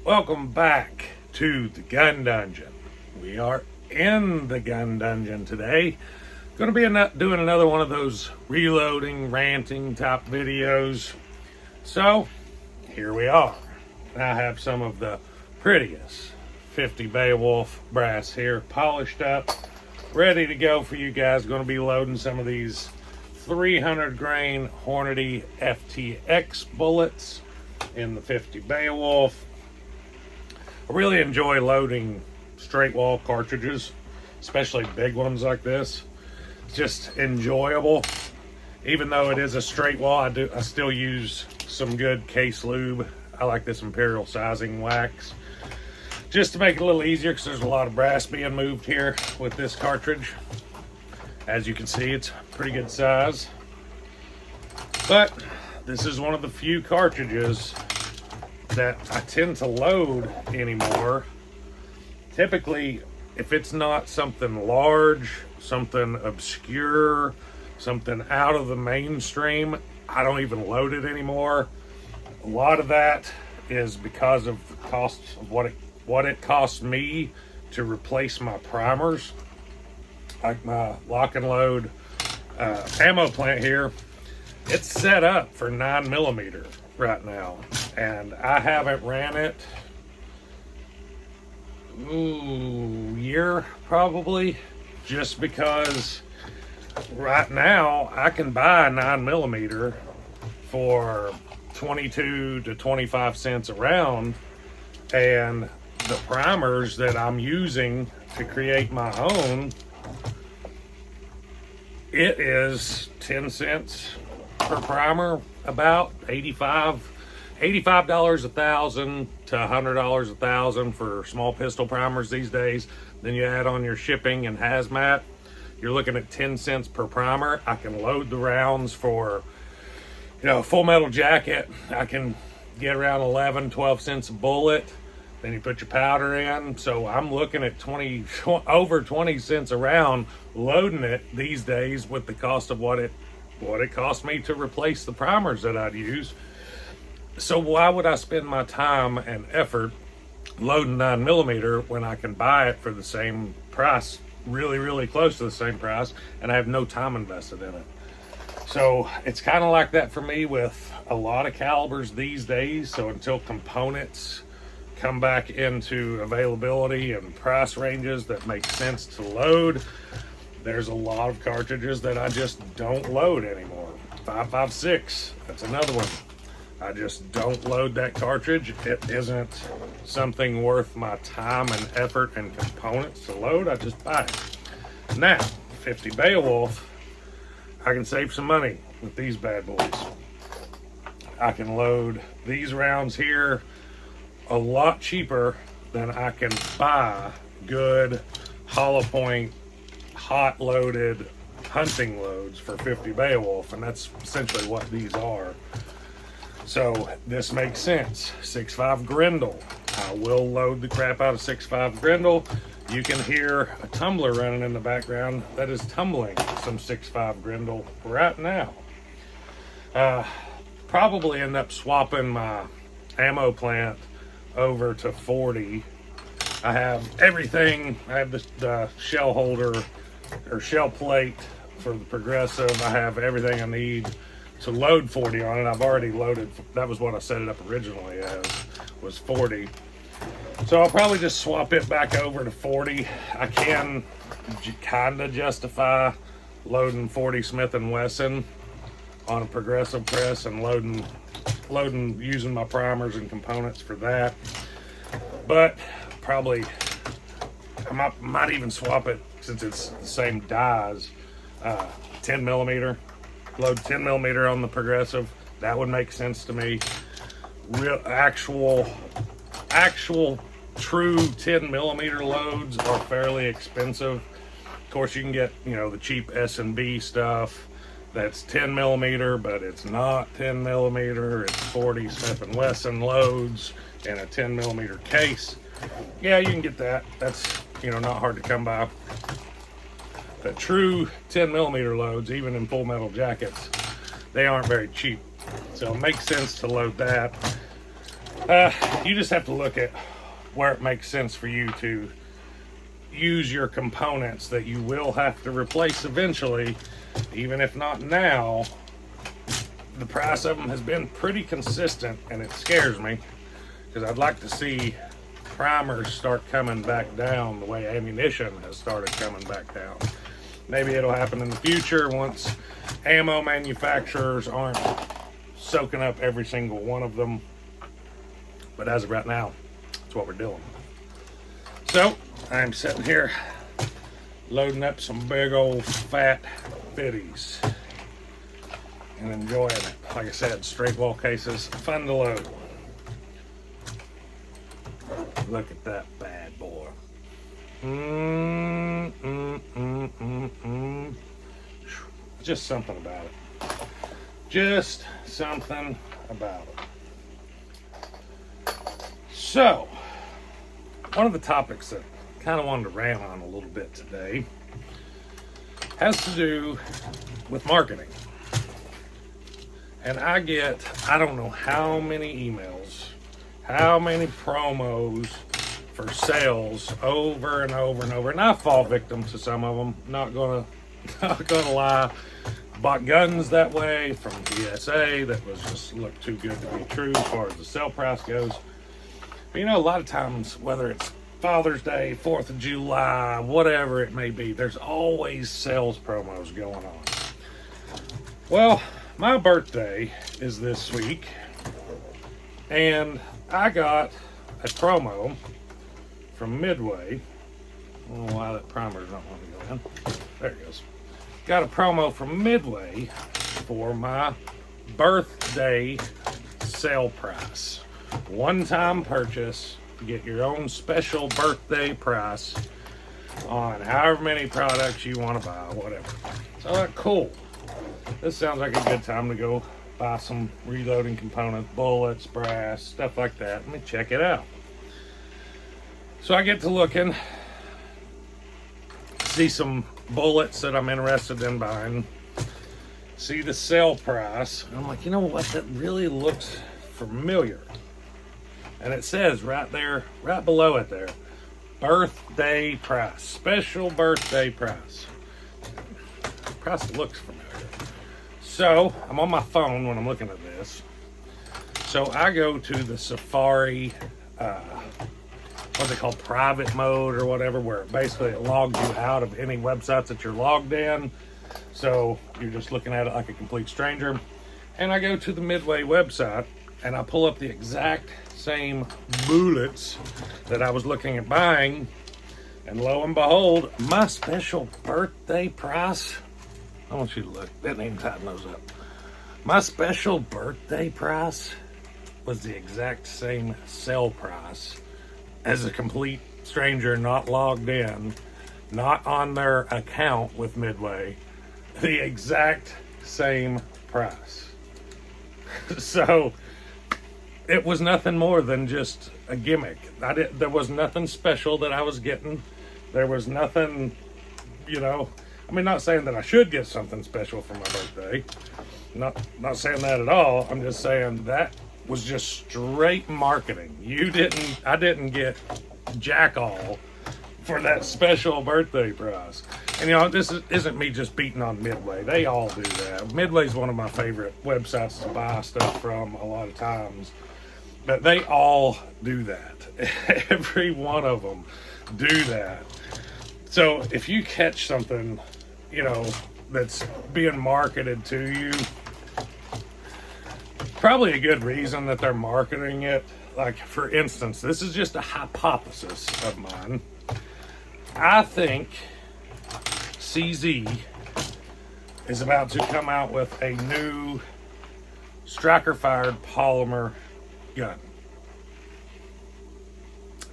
Welcome back to the gun dungeon. We are in the gun dungeon today. Going to be doing another one of those reloading, ranting type videos. So here we are. I have some of the prettiest 50 Beowulf brass here, polished up, ready to go for you guys. Going to be loading some of these 300 grain Hornady FTX bullets in the 50 Beowulf. I really enjoy loading straight wall cartridges, especially big ones like this. It's just enjoyable. Even though it is a straight wall, I still use some good case lube. I like this Imperial sizing wax just to make it a little easier because there's a lot of brass being moved here with this cartridge. As you can see, it's pretty good size. But this is one of the few cartridges that I tend to load anymore. Typically, if it's not something large, something obscure, something out of the mainstream, I don't even load it anymore. A lot of that is because of the cost of what it costs me to replace my primers. Like my lock and load ammo plant here, it's set up for 9mm right now, and I haven't ran it year probably, just because right now I can buy a 9mm for 22 to 25 cents a round, and the primers that I'm using to create my own, it is 10 cents per primer, about $85 a thousand to $100 a thousand for small pistol primers these days. Then you add on your shipping and hazmat, you're looking at 10 cents per primer. I can load the rounds for, Full Metal Jacket. I can get around 11-12 cents a bullet. Then you put your powder in. So I'm looking at over 20 cents a round loading it these days with the cost of what it cost me to replace the primers that I'd use. So why would I spend my time and effort loading 9mm when I can buy it for the same price, really, really close to the same price, and I have no time invested in it? So it's kind of like that for me with a lot of calibers these days. So until components come back into availability and price ranges that make sense to load, there's a lot of cartridges that I just don't load anymore. 5.56, that's another one. I just don't load that cartridge. It isn't something worth my time and effort and components to load. I just buy it. Now, 50 Beowulf, I can save some money with these bad boys. I can load these rounds here a lot cheaper than I can buy good hollow point hot loaded hunting loads for 50 Beowulf, and that's essentially what these are. So this makes sense. 6.5 Grendel. I will load the crap out of 6.5 Grendel. You can hear a tumbler running in the background that is tumbling some 6.5 Grendel right now. Probably end up swapping my ammo plant over to 40. I have everything. I have the shell holder or shell plate for the progressive. I have everything I need to load 40 on it. I've already loaded. That was what I set it up originally as, was 40. So I'll probably just swap it back over to 40. I can kind of justify loading 40 Smith & Wesson on a progressive press and loading using my primers and components for that. But probably I might even swap it, since it's the same dies, 10mm. Load 10mm on the progressive. That would make sense to me. Real actual true 10mm loads are fairly expensive. Of course, you can get the cheap S&B stuff that's 10mm, but it's not 10mm. It's 40 Smith & Wesson loads in a 10mm case. Yeah, you can get that. That's not hard to come by. The true 10mm loads, even in Full Metal Jackets, they aren't very cheap. So it makes sense to load that. You just have to look at where it makes sense for you to use your components that you will have to replace eventually, even if not now. The price of them has been pretty consistent, and it scares me because I'd like to see primers start coming back down the way ammunition has started coming back down. Maybe it'll happen in the future once ammo manufacturers aren't soaking up every single one of them. But as of right now, that's what we're doing. So I'm sitting here loading up some big old fat 50s and enjoying it. Like I said, straight wall cases, fun to load. Look at that bad boy. Just something about it. Just something about it. So, one of the topics that I kind of wanted to rant on a little bit today has to do with marketing. And I get, I don't know how many emails, how many promos for sales over and over and over. And I fall victim to some of them. Not gonna lie. Bought guns that way from DSA that was just looked too good to be true as far as the sale price goes. But, you know, a lot of times, whether it's Father's Day, 4th of July, whatever it may be, there's always sales promos going on. Well, my birthday is this week, and I got a promo from Midway. I don't know why that primer's not wanting to go in. There it goes. Got a promo from Midway for my birthday sale price. One-time purchase. Get your own special birthday price on however many products you want to buy, whatever. So I thought, cool. This sounds like a good time to go buy some reloading components, bullets, brass, stuff like that. Let me check it out. So I get to looking, see some bullets that I'm interested in buying, see the sale price. And I'm like, you know what? That really looks familiar. And it says right there, right below it there, birthday price, special birthday price. The price looks familiar. So I'm on my phone when I'm looking at this. So I go to the Safari, what they call private mode or whatever, where basically it logs you out of any websites that you're logged in. So you're just looking at it like a complete stranger. And I go to the Midway website and I pull up the exact same bullets that I was looking at buying. And lo and behold, my special birthday price. I want you to look. Didn't even tighten those up. My special birthday price was the exact same sale price as a complete stranger, not logged in, not on their account with Midway. The exact same price. So it was nothing more than just a gimmick. There was nothing special that I was getting. There was nothing, you know. I mean, not saying that I should get something special for my birthday. Not saying that at all. I'm just saying that was just straight marketing. I didn't get jack all for that special birthday price. And, you know, this isn't me just beating on Midway. They all do that. Midway's one of my favorite websites to buy stuff from a lot of times. But they all do that. Every one of them do that. So if you catch something, you know, that's being marketed to you, probably a good reason that they're marketing it. Like, for instance, this is just a hypothesis of mine. I think CZ is about to come out with a new striker-fired polymer gun.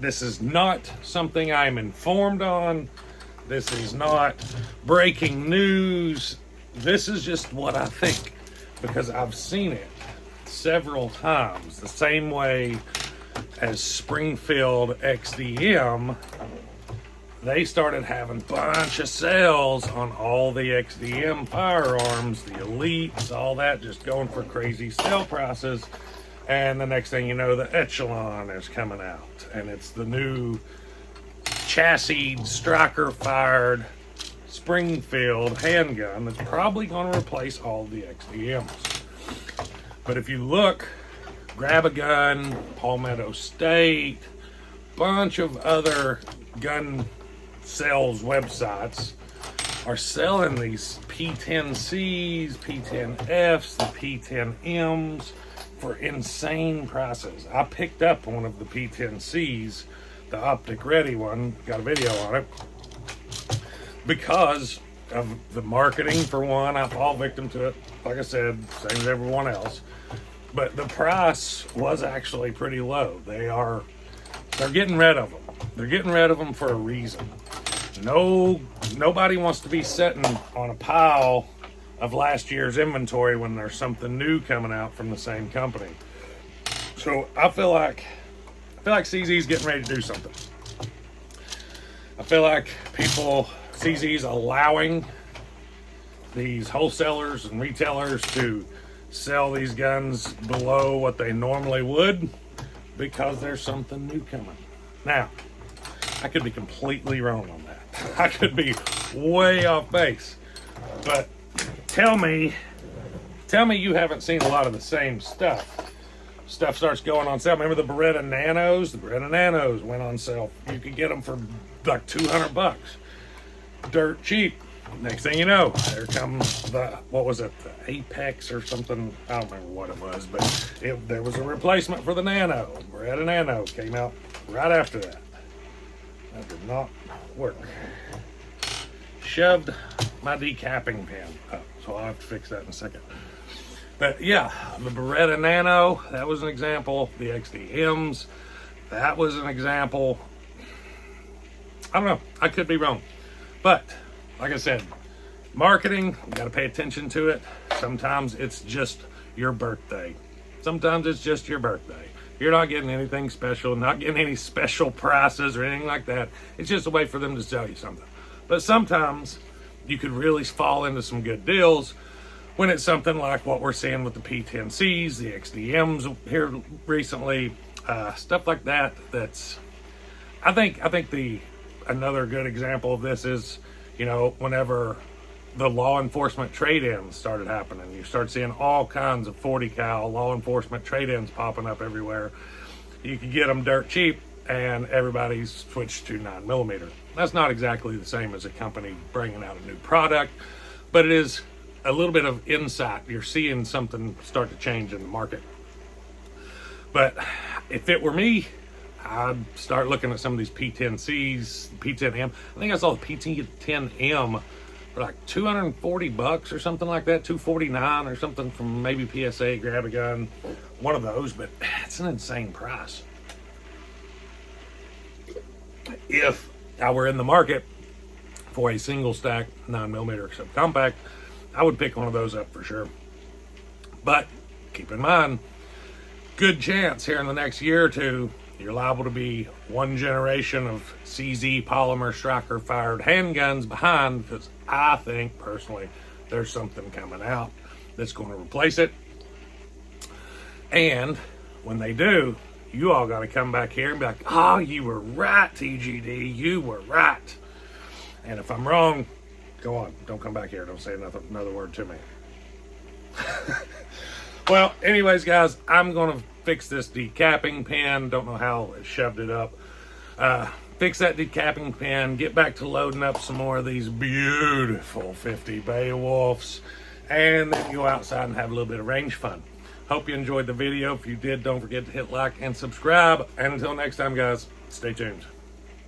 This is not something I'm informed on. This is not breaking news. This is just what I think, because I've seen it several times. The same way as Springfield XDM, they started having a bunch of sales on all the XDM firearms, the Elites, all that, just going for crazy sale prices. And the next thing you know, the Echelon is coming out, and it's the new chassis striker fired Springfield handgun that's probably going to replace all the XDMs. But if you look, Grab a Gun, Palmetto State, bunch of other gun sales websites are selling these P10Cs, P10Fs, the P10Ms for insane prices. I picked up one of the P10Cs, the optic ready one, got a video on it, because of the marketing for one. I fall victim to it, like I said, same as everyone else. But the price was actually pretty low. They're getting rid of them. They're getting rid of them for a reason. Nobody wants to be sitting on a pile of last year's inventory when there's something new coming out from the same company. So I feel like CZ's getting ready to do something. I feel like CZ's allowing these wholesalers and retailers to sell these guns below what they normally would because there's something new coming. Now, I could be completely wrong on that. I could be way off base. But tell me you haven't seen a lot of the same stuff. Stuff starts going on sale. Remember the Beretta Nanos? The Beretta Nanos went on sale. You could get them for like $200. Dirt cheap. Next thing you know, there comes the Apex or something. I don't remember what it was, but there was a replacement for the Nano. Beretta Nano came out right after that. That did not work. Shoved my decapping pen up, so I'll have to fix that in a second. But yeah, the Beretta Nano, that was an example. The XDMs, that was an example. I don't know, I could be wrong. But like I said, marketing, you got to pay attention to it. Sometimes it's just your birthday. Sometimes it's just your birthday. You're not getting anything special, not getting any special prices or anything like that. It's just a way for them to sell you something. But sometimes you could really fall into some good deals when it's something like what we're seeing with the P10Cs, the XDMs here recently, stuff like that. I think another good example of this is, whenever the law enforcement trade-ins started happening, you start seeing all kinds of 40 cal law enforcement trade-ins popping up everywhere. You could get them dirt cheap, and everybody's switched to 9mm. That's not exactly the same as a company bringing out a new product, but it is a little bit of insight. You're seeing something start to change in the market. But if it were me, I'd start looking at some of these P10Cs, P10M. I think I saw the P10M for like $240 or something like that, $249 or something from maybe PSA, Grab a Gun, one of those. But it's an insane price. If I were in the market for a single stack 9mm subcompact, I would pick one of those up for sure. But keep in mind, good chance here in the next year or two, you're liable to be one generation of CZ polymer striker fired handguns behind, because I think personally there's something coming out that's going to replace it. And when they do, you all got to come back here and be like, oh, you were right, TGD, you were right. And if I'm wrong, go on, don't come back here, don't say another word to me. Well, anyways, guys, I'm going to fix this decapping pen. Don't know how I shoved it up. Fix that decapping pen, get back to loading up some more of these beautiful 50 Beowulfs, and then go outside and have a little bit of range fun. Hope you enjoyed the video. If you did, don't forget to hit like and subscribe. And until next time, guys, stay tuned.